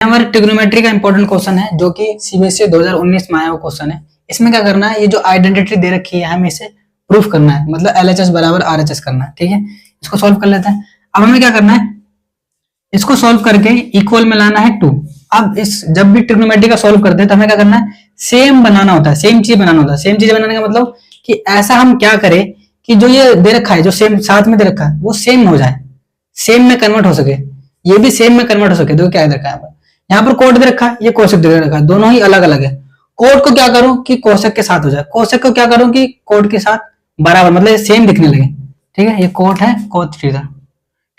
हमारे ट्रिग्नोमेट्री का important question है जो कि सीबीएसई 2019 में आया हुआ क्वेश्चन है। इसमें क्या करना है, ये जो आइडेंटिटी दे रखी है हमें इसे प्रूफ करना है, मतलब एलएचएस बराबर आरएचएस करना है। ठीक है, इसको सॉल्व कर लेते हैं। अब हमें क्या करना है, इसको सॉल्व करके इक्वल में लाना है 2। अब इस जब भी ट्रिग्नोमेट्री का सॉल्व करते हैं तो हमें क्या करना है, सेम बनाना होता है, सेम चीज बनाना होता है। सेम चीज बनाने का मतलब कि ऐसा हम क्या करें कि जो ये दे रखा है, जो सेम साथ में दे रखा है वो सेम हो जाए, सेम में कन्वर्ट हो सके, ये भी सेम में कन्वर्ट हो सके। देखो क्या दे रखा है, यहाँ पर कोड दे रखा है, ये कोशक दे रखा है, दोनों ही अलग अलग है। कोड को क्या करूं कि कोशक के साथ हो जाए, कोशक को क्या करूं कि कोड के साथ बराबर, मतलब ये सेम दिखने लगे। ठीक है, ये कोड है कोड थीटा।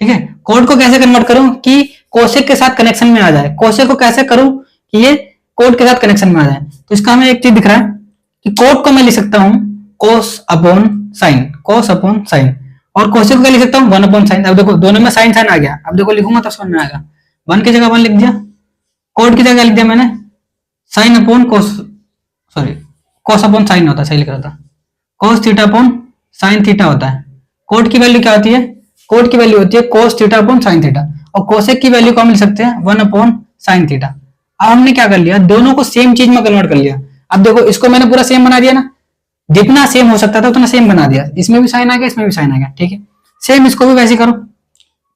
ठीक है, कोड को कैसे कन्वर्ट करूं कि कोशक के साथ कनेक्शन में आ जाए, कोशक को कैसे करूं कि ये कोड के साथ कनेक्शन में आ जाए। तो इसका हमें एक चीज दिख रहा है कि कोड को मैं लिख सकता हूं कोस अपॉन साइन, कोस अपॉन साइन, और कोशक को क्या लिख सकता हूं 1 अपॉन साइन। अब देखो दोनों में साइन साइन आ गया, अब देखो लिखूंगा तो समझ में आएगा। 1 की जगह 1 लिख दिया, कोड की जगह लिख दिया मैंने साइन अपॉन कोस, सॉरी कोस अपॉन साइन होता है, सही लिख रहा था, cos theta upon sine theta होता है। कोड की वैल्यू क्या होती है, कोड की वैल्यू होती है cos theta upon sine theta, और कोसेक की वैल्यू को हम लिख सकते हैं 1 अपॉन साइन थीटा। अब हमने क्या कर लिया, दोनों को सेम चीज में कन्वर्ट कर लिया। अब देखो इसको मैंने पूरा सेम बना दिया ना, जितना सेम हो सकता था उतना सेम बना दिया। इसमें भी साइन आ गया, इसमें भी साइन आ गया। ठीक है, सेम इसको भी वैसे करो,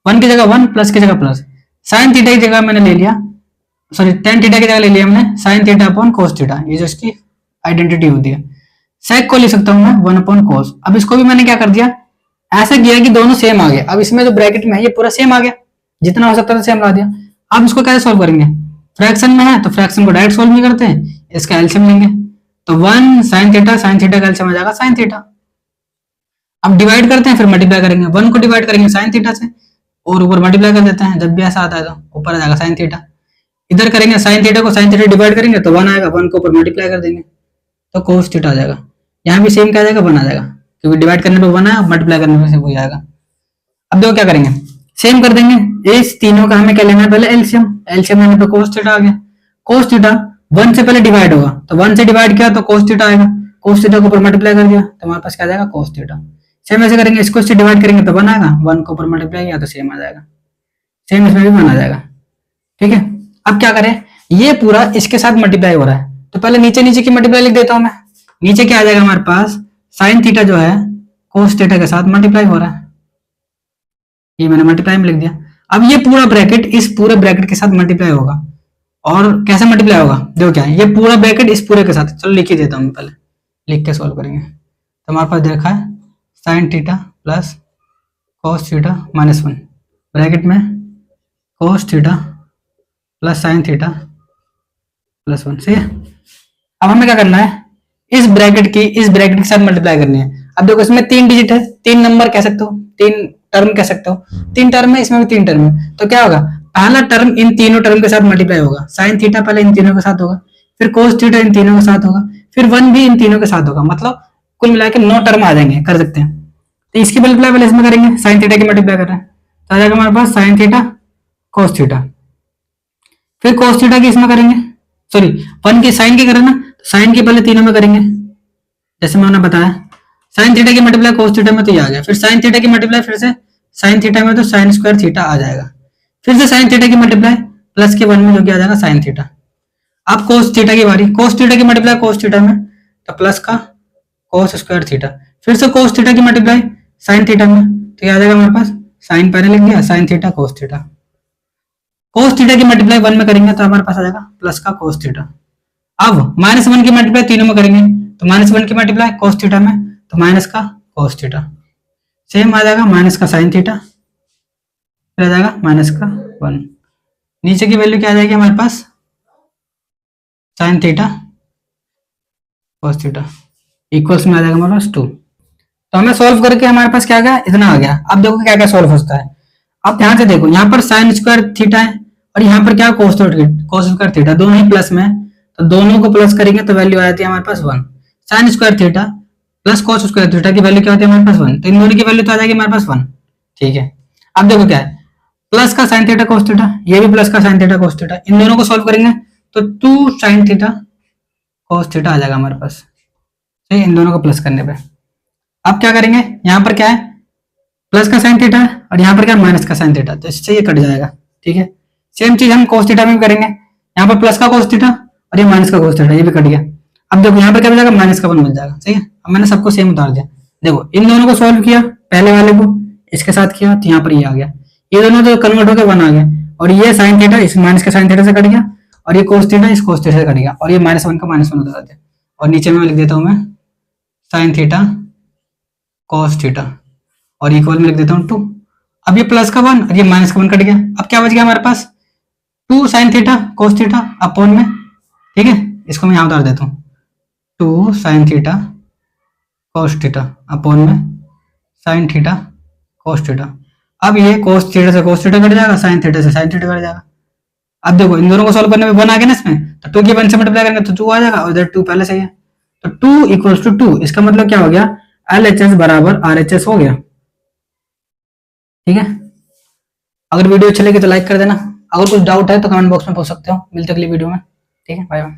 1 की जगह 1, प्लस की जगह प्लस, साइन थीटा की जगह मैंने ले लिया, सॉरी टेन थीटा की जगह ले लिया हमने sine theta upon cos theta, ये जो इसकी आइडेंटिटी होती है। सेक को लिख सकता हूं मैं 1 अपॉन कोस। अब इसको भी मैंने क्या कर दिया, ऐसा किया कि दोनों सेम आ गए। अब इसमें जो ब्रैकेट में है ये पूरा सेम आ गया, जितना हो सकता था सेम ला दिया। अब इसको कैसे सॉल्व करेंगे, फ्रैक्शन में है तो फ्रैक्शन को डायरेक्ट सॉल्व नहीं करते हैं, इसका एलसीएम लेंगे। तो 1 साइन थीटा का एलसीएम आ जाएगा साइन थीटा। अब डिवाइड करते हैं, फिर मल्टीप्लाई करेंगे, 1 को डिवाइड करेंगे साइन थीटा से और ऊपर मल्टीप्लाई कर देते हैं। जब भी ऐसा आता है तो ऊपर आ जाएगा साइन थीटा, इधर करेंगे साइन थीटा को साइन थीटा डिवाइड करेंगे तो 1 आएगा, 1 को ऊपर मल्टीप्लाई कर देंगे तो कोस थीटा आ जाएगा। यहाँ भी सेम क्या आ जाएगा, 1 आ जाएगा, क्योंकि डिवाइड करने पे 1 है, मल्टीप्लाई करने पे से वही आएगा। अब देखो क्या करेंगे, सेम कर देंगे। इस तीनों का हमें क्या लेना है, पहले एलसीएम, एलसीएम लेने पे कोस थीटा आ गया। कोस थीटा 1 से पहले डिवाइड होगा तो 1 से डिवाइड किया तो कोस थीटा आएगा, कोस थीटा को ऊपर मल्टीप्लाई कर दिया तो हमारे पास क्या आ जाएगा कोस थीटा। सेम ऐसे करेंगे, इसको इससे डिवाइड करेंगे तो 1 आएगा, 1 को ऊपर मल्टीप्लाई किया तो सेम आ जाएगा, सेम इसमें भी 1 आ जाएगा। ठीक है, अब क्या करें, ये पूरा इसके साथ मल्टीप्लाई हो रहा है तो पहले नीचे नीचे की मल्टीप्लाई लिख देता हूं मैं। नीचे क्या आ जाएगा हमारे पास, साइन थीटा जो है कोस थीटा के साथ मल्टीप्लाई हो रहा है, ये मैंने मल्टीप्लाई में लिख दिया। अब ये पूरा ब्रैकेट इस पूरे ब्रैकेट के साथ मल्टीप्लाई होगा, और कैसे मल्टीप्लाई होगा देखो क्या है, ये पूरा ब्रैकेट इस पूरे के साथ, चलो लिख ही देता हूं, पहले लिख के सॉल्व करेंगे। तो हमारे पास देखा है sine theta plus cos theta minus 1 bracket में cos theta plus sine theta plus 1। सही है, अब हमें क्या करना है, इस ब्रैकेट के साथ मल्टीप्लाई करनी है। अब देखो इसमें 3 डिजिट है, 3 नंबर कह सकते हो, 3 टर्म कह सकते हो, 3 टर्म है, इसमें भी 3 टर्म है। तो क्या होगा, पहला टर्म इन तीनों टर्म के साथ मल्टीप्लाई होगा, साइन थीटा पहले इन तीनों के साथ होगा, फिर कोस थीटा इन तीनों के साथ होगा, फिर 1 भी इन तीनों के साथ होगा, मतलब कुल मिलाकर 9 टर्म आ जाएंगे, कर सकते हैं। तो इसकी मल्टीप्लाई पहले इसमें करेंगे, साइन थीटा की मल्टीप्लाई कर रहे हैं तो आ जाएगा हमारे पास साइन थीटा कोस थीटा, फिर कोस थीटा की इसमें करेंगे, सॉरी 1 की साइन की करें ना, तो साइन की पहले तीनों में करेंगे जैसे मैंने बताया, साइन थीटा की मल्टीप्लाई कोस थीटा में तो ये आ गया, फिर साइन थीटा की मल्टीप्लाई फिर से साइन थीटा में तो साइन स्क्वायर थीटा आ जाएगा, फिर से साइन थीटा की मल्टीप्लाई प्लस के 1 में जो कि आ जाएगा साइन थीटा। अब कोस थीटा की बारी, कोस थीटा की मल्टीप्लाई कोस थीटा में तो प्लस का कोस स्क्वायर थीटा, फिर से कोस थीटा की मल्टीप्लाई साइन थीटा में तो ये आ जाएगा हमारे पास साइन पहले लिख दिया sign theta cos theta. Cos theta की मल्टीप्लाई 1 में करेंगे तो हमारे पास आ जाएगा प्लस का कोस थीटा। अब माइनस 1 की मल्टीप्लाई तीनों में करेंगे तो माइनस 1 की मल्टीप्लाई कोस थीटा में तो माइनस का कोस थीटा, सेम आ जाएगा माइनस का साइन थीटा, फिर आ जाएगा माइनस का 1, नीचे की वैल्यू क्या आ जाएगी हमारे पास sine theta cos theta equals में आ जाएगा हमारे पास 2। तो हमें सॉल्व करके हमारे पास क्या आ गया, इतना आ गया। अब देखो क्या क्या सॉल्व होता है, अब ध्यान से देखो, यहाँ पर साइन स्क्वायर थीटा है और यहाँ पर क्या कोस स्क्वायर थीटा, दोनों ही प्लस में, तो दोनों को प्लस करेंगे तो वैल्यू आ जाती है हमारे पास 1। Sine square theta plus cos square theta की वैल्यू क्या होती है हमारे पास 1, तो इन दोनों की वैल्यू तो आ जाएगी हमारे पास 1। ठीक है, अब देखो क्या है, प्लस का साइन थीटा कोस थीटा, ये भी प्लस का साइन थीटा कोस थीटा, इन दोनों को सॉल्व करेंगे तो 2 साइन थीटा कोस थीटा आ जाएगा हमारे पास, सही, इन दोनों को प्लस करने पे। अब क्या करेंगे, यहाँ पर क्या है प्लस का साइन थीटा और यहाँ पर क्या माइनस का साइन थीटा, तो इससे ये कट जाएगा। ठीक है, सेम चीज हम कोस थीटा में भी करेंगे, यहाँ पर प्लस का cos थीटा और ये माइनस का cos थीटा, ये भी कट गया। अब देखो यहाँ पर क्या मिल जाएगा, माइनस का 1 मिल जाएगा, सही है। अब मैंने सबको सेम उतार दिया। देखो इन दोनों को सॉल्व किया, पहले वाले को इसके साथ किया तो यहाँ पर ये आ गया, ये दोनों तो कन्वर्ट होकर 1 आ गया, और ये साइन थीटा इस माइनस के साइन थीटा से कट गया, और ये cos थीटा इस cos थीटा से कट गया, और ये -1 का -1 उतार दिया, और नीचे में लिख देता हूँ मैं साइन थीटा cos थीटा, और इक्वल में लिख देता हूँ 2। अब ये प्लस का 1 और ये माइनस का 1 कट गया। अब क्या बच गया हमारे पास, 2 sine theta cos theta upon में, ठीक है, इसको मैं यहाँ उतार देता हूँ, 2 sine theta cos theta upon में साइन थीटा cos थीटा। अब ये cos थीटा से cos थीटा कट जाएगा, साइन थीटा से साइन थीटा कट जाएगा। अब देखो इन दोनों को सॉल्व करने में 1 आ गया ना इसमें, तो 2 की 1 से मल्टीप्लाई करेंगे तो 2 आ जाएगा, और इधर 2 पहले से ही है, तो 2 इक्वल्स टू 2, इसका मतलब क्या हो गया, LHS बराबर RHS हो गया, ठीक है। अगर वीडियो अच्छी लगी तो लाइक कर देना, अगर कुछ डाउट है तो कमेंट बॉक्स में पूछ सकते हो। मिलते अगली वीडियो में, ठीक है, बाय बाय।